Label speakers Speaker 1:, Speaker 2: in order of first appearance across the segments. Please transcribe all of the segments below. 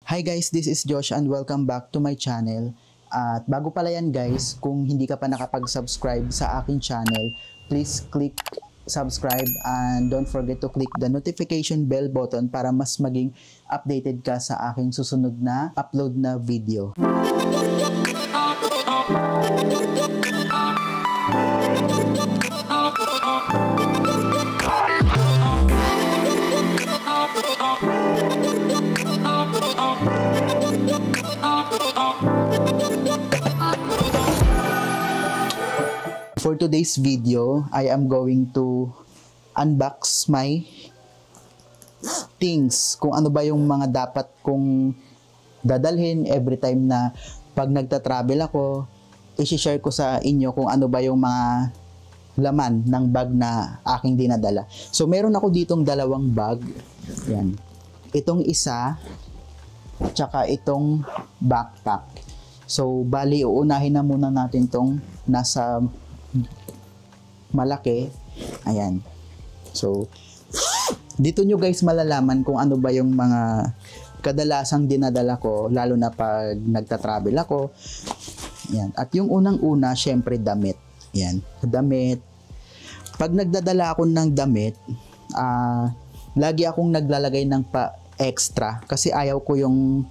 Speaker 1: Hi guys, this is Josh and welcome back to my channel. At bago pala yan guys, kung hindi ka pa nakapag-subscribe sa aking channel, please click subscribe and don't forget to click the notification bell button para mas maging updated ka sa aking susunod na upload na video. For today's video, I am going to unbox my things. Kung ano ba yung mga dapat kong dadalhin every time na pag nagta-travel ako, i-share ko sa inyo kung ano ba yung mga laman ng bag na aking dinadala. So, meron ako ditong dalawang bag. Yan. Itong isa, tsaka itong backpack. So, bali, uunahin na muna natin tong nasa malaki. Ayan. So, dito nyo guys malalaman kung ano ba yung mga kadalasang dinadala ko, lalo na pag nagta-travel ako. Ayan. At yung unang-una, syempre damit. Ayan. Damit. Pag nagdadala ako ng damit, lagi akong naglalagay ng pa-extra kasi ayaw ko yung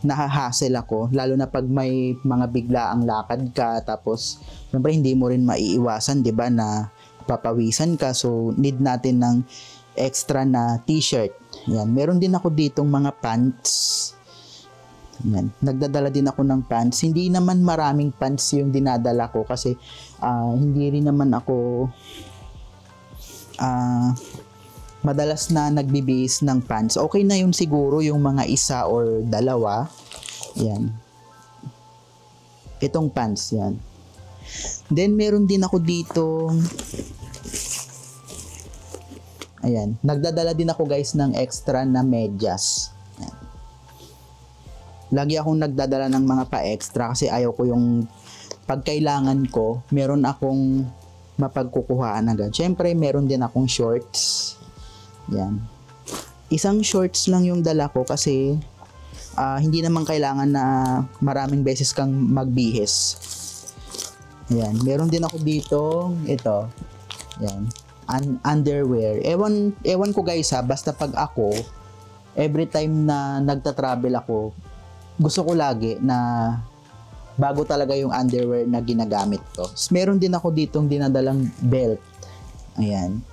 Speaker 1: nahahassle ako, lalo na pag may mga biglaang lakad ka, tapos syempre hindi mo rin maiiwasan, 'di ba, na papawisan ka, so need natin ng extra na t-shirt. Yan, meron din ako ditong mga pants. Yan, nagdadala din ako ng pants. Hindi naman maraming pants yung dinadala ko kasi hindi rin naman ako madalas na nagbibihis ng pants. Okay na yun siguro yung mga isa or dalawa. Yan. Itong pants, yan. Then, meron din ako dito. Ayan. Nagdadala din ako guys ng extra na medyas. Yan. Lagi akong nagdadala ng mga pa-extra kasi ayaw ko yung pagkailangan ko, meron akong mapagkukuhaan agad. Siyempre, meron din akong shorts. Yan. Isang shorts lang yung dala ko kasi hindi naman kailangan na maraming beses kang magbihis. Ayan. Meron din ako dito, ito. Yan. Underwear. Ewan ko guys ha, basta pag ako, every time na nagta-travel ako, gusto ko lagi na bago talaga yung underwear na ginagamit ko. Meron din ako ditong dinadalang belt. Ayan.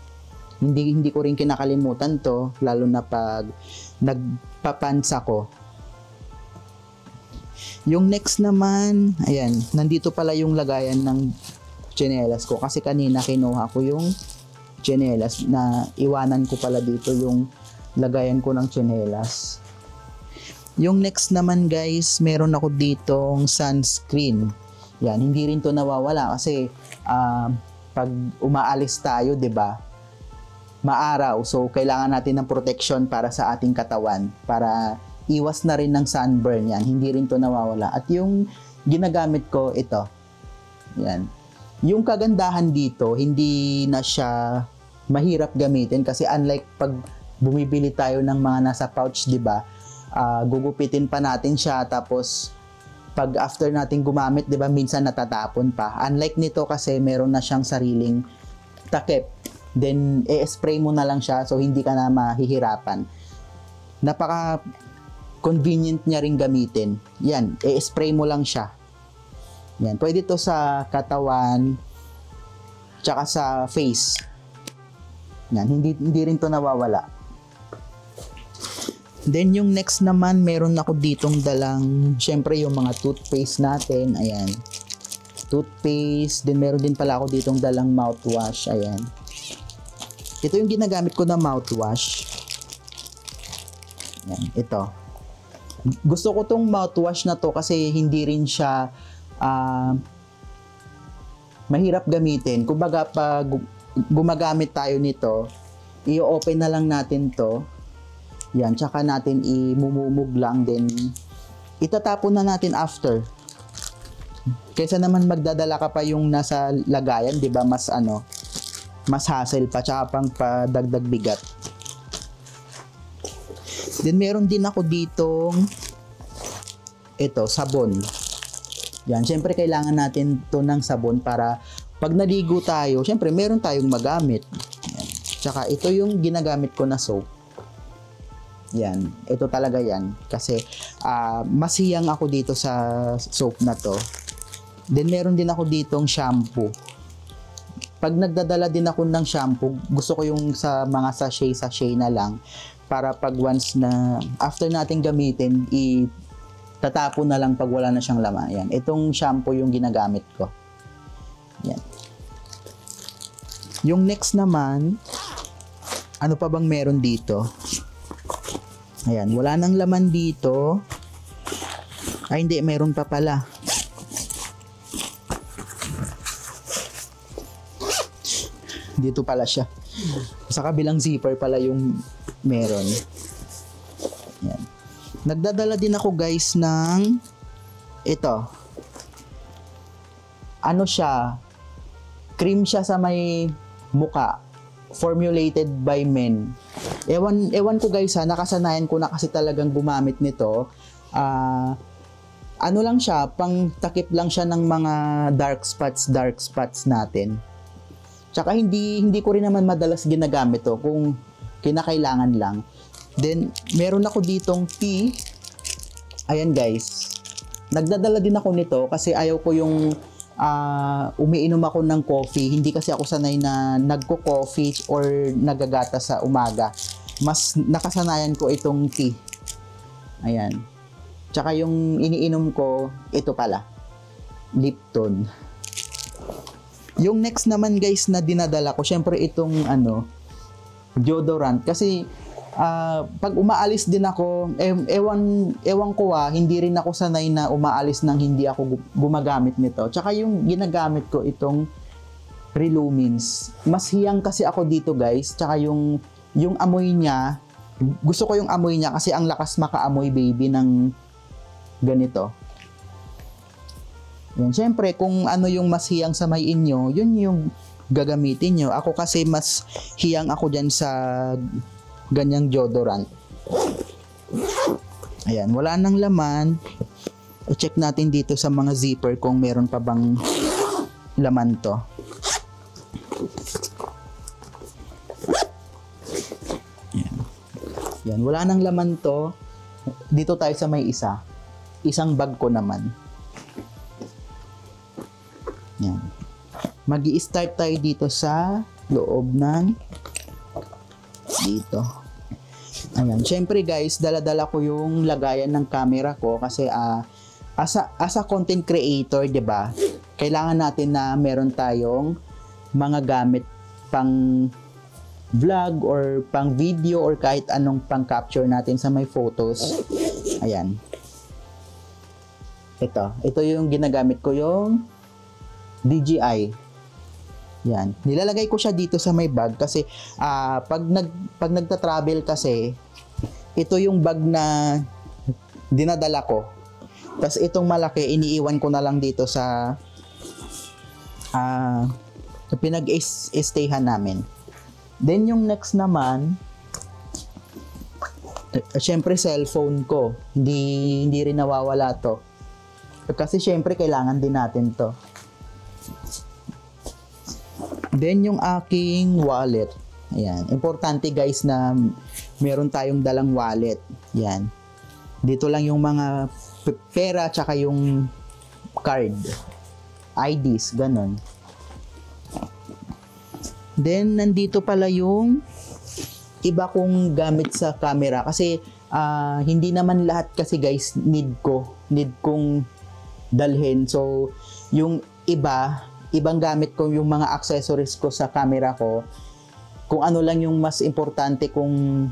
Speaker 1: Hindi ko rin kinakalimutan to, lalo na pag nagpapants ako. Yung next naman, ayan, nandito pala yung lagayan ng tsinelas ko kasi kanina kinuha ko yung tsinelas na iwanan ko pala dito yung lagayan ko ng tsinelas. Yung next naman guys, meron ako ditong sunscreen. Yan, hindi rin to nawawala kasi pag umaalis tayo, 'di ba? Maaraw, so kailangan natin ng protection para sa ating katawan para iwas na rin ng sunburn. Yan, hindi rin to nawawala. At yung ginagamit ko, ito. Yan. Yung kagandahan dito, hindi na siya mahirap gamitin kasi unlike pag bumibili tayo ng mga nasa pouch, 'di ba? Gugupitin pa natin siya, tapos pag after natin gumamit, 'di ba, minsan natatapon pa. Unlike nito kasi meron na siyang sariling takip. Then, i-spray mo na lang siya so hindi ka na mahihirapan. Napaka-convenient niya rin gamitin. Yan, i-spray mo lang siya. Yan, pwede to sa katawan, tsaka sa face. Yan, hindi rin to nawawala. Then, yung next naman, meron ako ditong dalang, syempre yung mga toothpaste natin. Ayan. Toothpaste. Then, meron din pala ako ditong dalang mouthwash. Ayan. Ito yung ginagamit ko na mouthwash. Yan, ito. Gusto ko tong mouthwash na to kasi hindi rin siya mahirap gamitin. Kumbaga pag gumagamit tayo nito, i-open na lang natin to. Yan, tsaka natin imumumog lang, din itatapon na natin after. Kaysa naman magdadala ka pa yung nasa lagayan, 'di ba? Mas hassle pa, tsaka pang padagdag bigat. Then meron din ako ditong ito, sabon. Yan, syempre kailangan natin to ng sabon para pag naligo tayo, syempre meron tayong magamit. Yan. Tsaka ito yung ginagamit ko na soap. Yan, ito talaga yan. Kasi masiyang ako dito sa soap na to. Then meron din ako ditong shampoo. Pag nagdadala din ako ng shampoo, gusto ko yung sa mga sachet na lang para pag once na after natin gamitin, tatapon na lang pag wala na siyang laman. Yan. Itong shampoo yung ginagamit ko. Yan. Yung next naman, ano pa bang meron dito? Ayan, wala nang laman dito. Ay, hindi, meron pa pala. Dito pala siya. Sa kabilang zipper pala yung meron. Yan. Nagdadala din ako guys ng ito. Ano siya? Cream siya sa may muka. Formulated by men. Ewan ko guys ha, nakasanayan ko na kasi talagang gumamit nito. Ano lang siya, pang takip lang siya ng mga dark spots natin. Tsaka hindi ko rin naman madalas ginagamit to kung kinakailangan lang. Then, meron ako ditong tea. Ayan guys. Nagdadala din ako nito kasi ayaw ko yung umiinom ako ng coffee. Hindi kasi ako sanay na nagko-coffee or nagagata sa umaga. Mas nakasanayan ko itong tea. Ayan. Tsaka yung iniinom ko, ito pala. Lipton. Yung next naman guys na dinadala ko, syempre itong deodorant. Kasi pag umaalis din ako, ewan ko hindi rin ako sanay na umaalis nang hindi ako gumagamit nito. Tsaka yung ginagamit ko itong Relumins. Mas hiyang kasi ako dito guys. Tsaka yung amoy niya, gusto ko yung amoy niya kasi ang lakas makaamoy baby ng ganito. Yan, syempre kung ano yung mas hiyang sa may inyo, yun yung gagamitin nyo. Ako kasi mas hiyang ako dyan sa ganyang deodorant. Ayan, wala nang laman. I-check natin dito sa mga zipper kung meron pa bang laman to. Ayan. Yan, wala nang laman to. Dito tayo sa may isa. Isang bag ko naman. Yan. Mag-i-start tayo dito sa loob ng dito. Ayan. Syempre guys, dala-dala ko yung lagayan ng camera ko kasi as a content creator, 'di ba? Kailangan natin na meron tayong mga gamit pang vlog or pang video or kahit anong pang capture natin sa may photos. Ayan. Ito yung ginagamit ko, yung DJI. Yan. Nilalagay ko siya dito sa may bag kasi pag nagta-travel kasi, ito yung bag na dinadala ko. Tapos itong malaki, iniiwan ko na lang dito sa pinag-stayhan namin. Then yung next naman, syempre cellphone ko. Hindi rin nawawala to. Kasi syempre kailangan din natin to. Then yung aking wallet. Ayan. Importante guys na meron tayong dalang wallet. Yan. Dito lang yung mga pera tsaka yung card. IDs, ganon. Then nandito pala yung iba kong gamit sa camera kasi hindi naman lahat kasi guys need kong dalhin. So yung ibang gamit ko, yung mga accessories ko sa camera ko, kung ano lang yung mas importante kong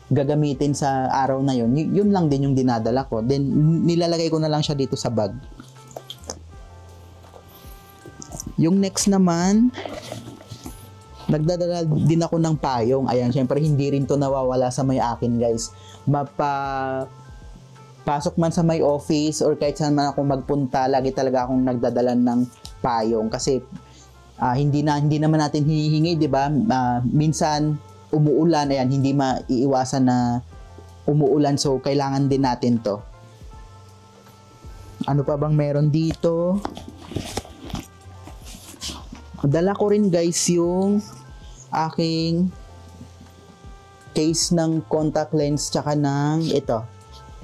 Speaker 1: gagamitin sa araw na yun, yun lang din yung dinadala ko. Then nilalagay ko na lang siya dito sa bag. Yung next naman, nagdadala din ako ng payong. Ayan, syempre hindi rin to nawawala sa may akin guys. Pasok man sa may office or kahit saan man ako magpunta, lagi talaga akong nagdadala ng payong kasi hindi naman natin hinihingi, 'di ba? Minsan umuulan, ayan, hindi maiiwasan na umuulan, so kailangan din natin 'to. Ano pa bang meron dito? Dala ko rin guys yung aking case ng contact lens tsaka ng ito.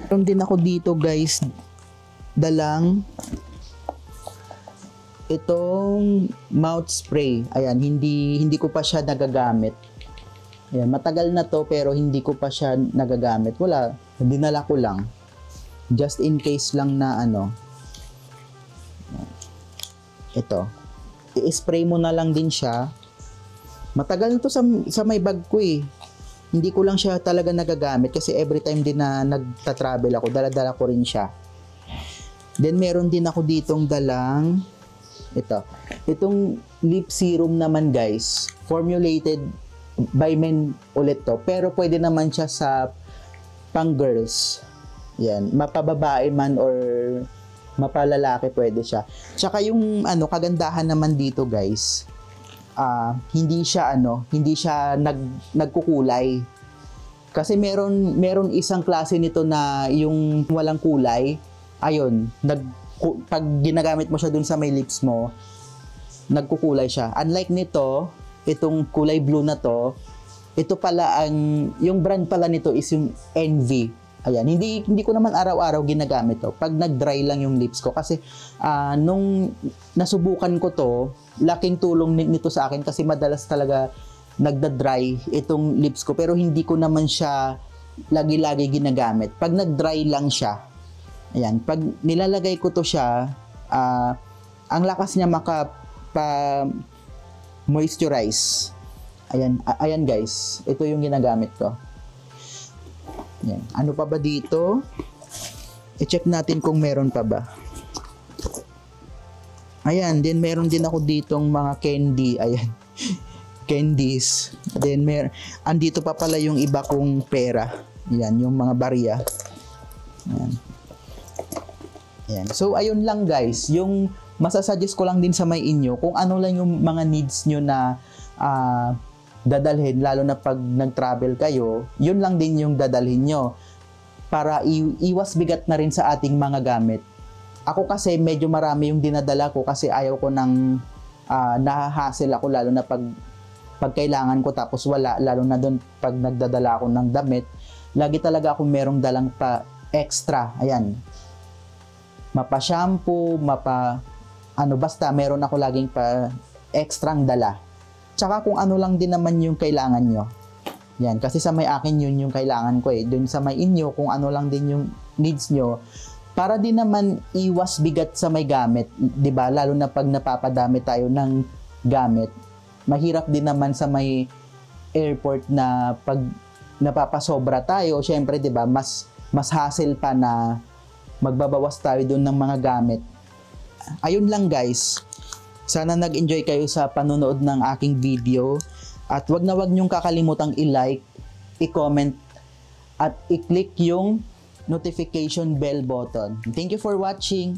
Speaker 1: Meron din ako dito guys dalang itong mouth spray. Ayan, hindi ko pa siya nagagamit. Ayan, matagal na to pero hindi ko pa siya nagagamit. Wala, dinala ko lang. Just in case lang na ano. Ito. I-spray mo na lang din siya. Matagal na to sa may bag ko eh. Hindi ko lang siya talaga nagagamit kasi every time din na nagta-travel ako, dala-dala ko rin siya. Then meron din ako ditong dalang ito. Itong lip serum naman guys, formulated by men ulit to. Pero pwede naman siya sa pang girls. Yan, mapababae man or mapalalaki pwede siya. Tsaka yung ano kagandahan naman dito guys, hindi siya nagkukulay. Kasi meron isang klase nito na yung walang kulay. Ayun, pag ginagamit mo siya dun sa may lips mo, nagkukulay siya. Unlike nito, itong kulay blue na to, ito pala yung brand pala nito is yung Envy. Ayan, hindi ko naman araw-araw ginagamit to. Pag nag-dry lang yung lips ko kasi nung nasubukan ko to, laking tulong nito sa akin kasi madalas talaga nagda-dry itong lips ko pero hindi ko naman siya lagi-lagi ginagamit. Pag nag-dry lang siya, ayan, pag nilalagay ko to siya, ang lakas niya moisturize. Ayan guys, ito yung ginagamit ko. Yan. Ano pa ba dito? I-check natin kung meron pa ba. Ayan, then meron din ako ditong mga candy. Ayan. Candies. Then andito pa pala yung iba kong pera. Yan, yung mga barya. Ayan. Ayan. So, ayun lang guys. Yung masasuggest ko lang din sa may inyo kung ano lang yung mga needs nyo na dadalhin, lalo na pag nag-travel kayo, yun lang din yung dadalhin nyo para iwas bigat na rin sa ating mga gamit. Ako kasi medyo marami yung dinadala ko kasi ayaw ko nang nahahassle ako lalo na pag kailangan ko tapos wala, lalo na doon pag nagdadala ako ng damit. Lagi talaga ako merong dalang pa extra. Ayan. Mapa shampoo, basta meron ako laging pa extrang dala. Tsaka kung ano lang din naman yung kailangan nyo. Yan, kasi sa may akin yun yung kailangan ko eh. Dun sa may inyo, kung ano lang din yung needs nyo. Para din naman iwas bigat sa may gamit. 'Di ba? Lalo na pag napapadami tayo ng gamit. Mahirap din naman sa may airport na pag napapasobra tayo. Syempre, 'di ba? Mas hassle pa na magbabawas tayo dun ng mga gamit. Ayun lang guys. Sana nag-enjoy kayo sa panonood ng aking video at wag na wag niyong kakalimutang i-like, i-comment at i-click yung notification bell button. Thank you for watching!